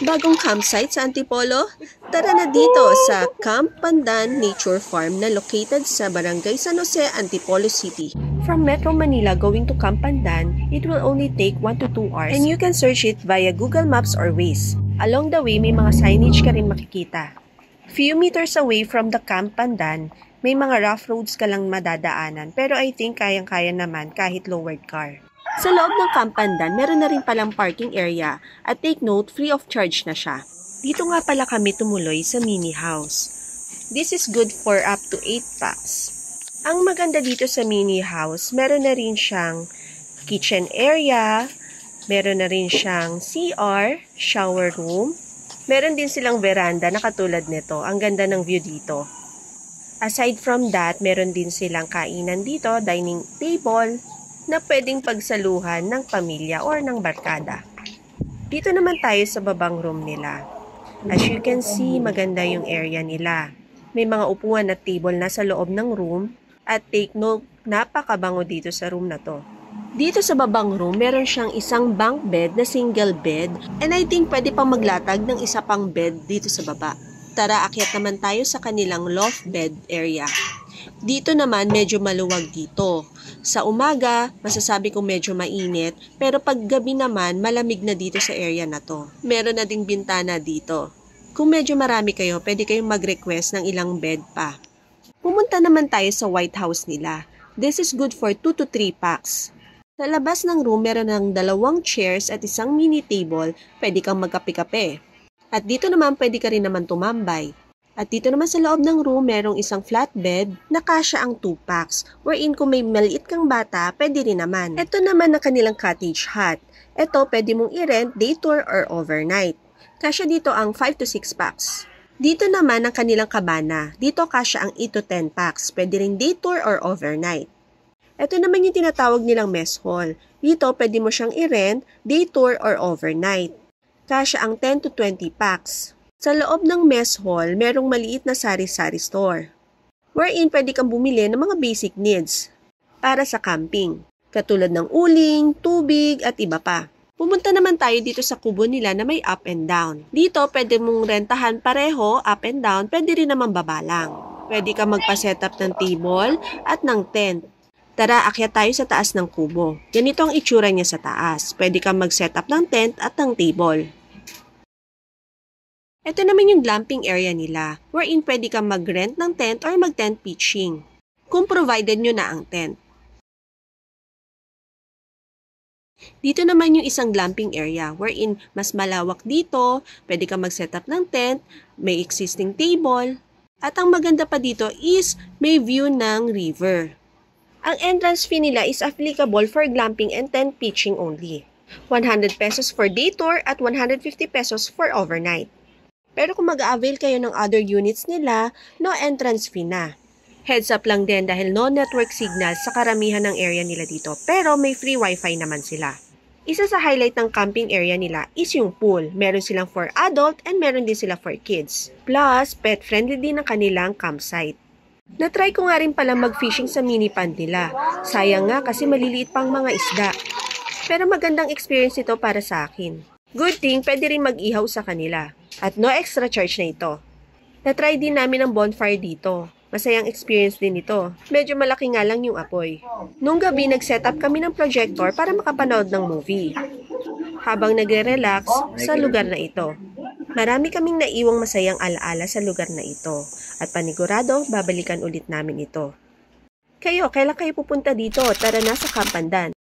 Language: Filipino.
Bagong campsite sa Antipolo? Tara na dito sa Camp Pandan Nature Farm na located sa Barangay San Jose, Antipolo City. From Metro Manila going to Camp Pandan, it will only take 1 to 2 hours and you can search it via Google Maps or Waze. Along the way, may mga signage ka rin makikita. Few meters away from the Camp Pandan, may mga rough roads ka lang madadaanan pero I think kayang-kaya naman kahit lowered car. Sa loob ng Camp Pandan, meron na rin palang parking area at take note, free of charge na siya. Dito nga pala kami tumuloy sa mini house. This is good for up to 8 packs. Ang maganda dito sa mini house, meron na rin siyang kitchen area, meron na rin siyang CR, shower room, meron din silang veranda na katulad nito. Ang ganda ng view dito. Aside from that, meron din silang kainan dito, dining table, na pwedeng pagsaluhan ng pamilya or ng barkada. Dito naman tayo sa babang room nila. As you can see, maganda yung area nila. May mga upuan at table na sa loob ng room at take note, napakabango dito sa room na to. Dito sa babang room, meron siyang isang bunk bed na single bed and I think pwede pang maglatag ng isa pang bed dito sa baba. Tara, akyat naman tayo sa kanilang loft bed area. Dito naman, medyo maluwag dito. Sa umaga, masasabi kong medyo mainit, pero pag gabi naman, malamig na dito sa area na to. Meron na ding bintana dito. Kung medyo marami kayo, pwede kayong mag-request ng ilang bed pa. Pumunta naman tayo sa White House nila. This is good for 2 to 3 packs. Sa labas ng room, meron ng 2 chairs at isang mini table, pwede kang magkape-kape. At dito naman, pwede ka rin naman tumambay. At dito naman sa loob ng room, merong isang flatbed na kasya ang 2 packs, wherein kung may maliit kang bata, pwede rin naman. Ito naman ang kanilang cottage hut. Ito, pwede mong i-rent day tour or overnight. Kasya dito ang 5 to 6 packs. Dito naman ang kanilang kabana. Dito kasya ang 8 to 10 packs. Pwede rin day tour or overnight. Ito naman yung tinatawag nilang mess hall. Dito, pwede mo siyang i-rent, day tour or overnight. Kasya ang 10 to 20 packs. Sa loob ng mess hall, merong maliit na sari-sari store, wherein pwede kang bumili ng mga basic needs para sa camping, katulad ng uling, tubig, at iba pa. Pumunta naman tayo dito sa kubo nila na may up and down. Dito, pwede mong rentahan pareho, up and down, pwede rin naman baba lang. Pwede kang magpa-setup ng table at ng tent. Tara, akyat tayo sa taas ng kubo. Ganito ang itsura niya sa taas. Pwede kang mag-setup ng tent at ng table. Ito naman yung glamping area nila, wherein pwede kang mag-rent ng tent or mag-tent pitching, kung provided nyo na ang tent. Dito naman yung isang glamping area, wherein mas malawak dito, pwede kang mag-setup ng tent, may existing table, at ang maganda pa dito is may view ng river. Ang entrance fee nila is applicable for glamping and tent pitching only. 100 pesos for day tour at 150 pesos for overnight. Pero kung mag-avail kayo ng other units nila, no entrance fee na. Heads up lang din dahil no network signal sa karamihan ng area nila dito, pero may free wifi naman sila. Isa sa highlight ng camping area nila is yung pool. Meron silang for adult and meron din sila for kids. Plus, pet-friendly din ang kanilang campsite. Na-try ko nga rin pala mag-fishing sa mini pond nila. Sayang nga kasi maliliit pang mga isda. Pero magandang experience ito para sa akin. Good thing, pwede rin mag-ihaw sa kanila. At no extra charge na ito. Na-try din namin ang bonfire dito. Masayang experience din ito. Medyo malaki nga lang yung apoy. Nung gabi, nag-set up kami ng projector para makapanood ng movie. Habang nagre-relax sa lugar na ito. Marami kaming naiwang masayang alaala sa lugar na ito. At panigurado, babalikan ulit namin ito. Kayo, kailan kayo pupunta dito? Tara na sa Camp Pandan.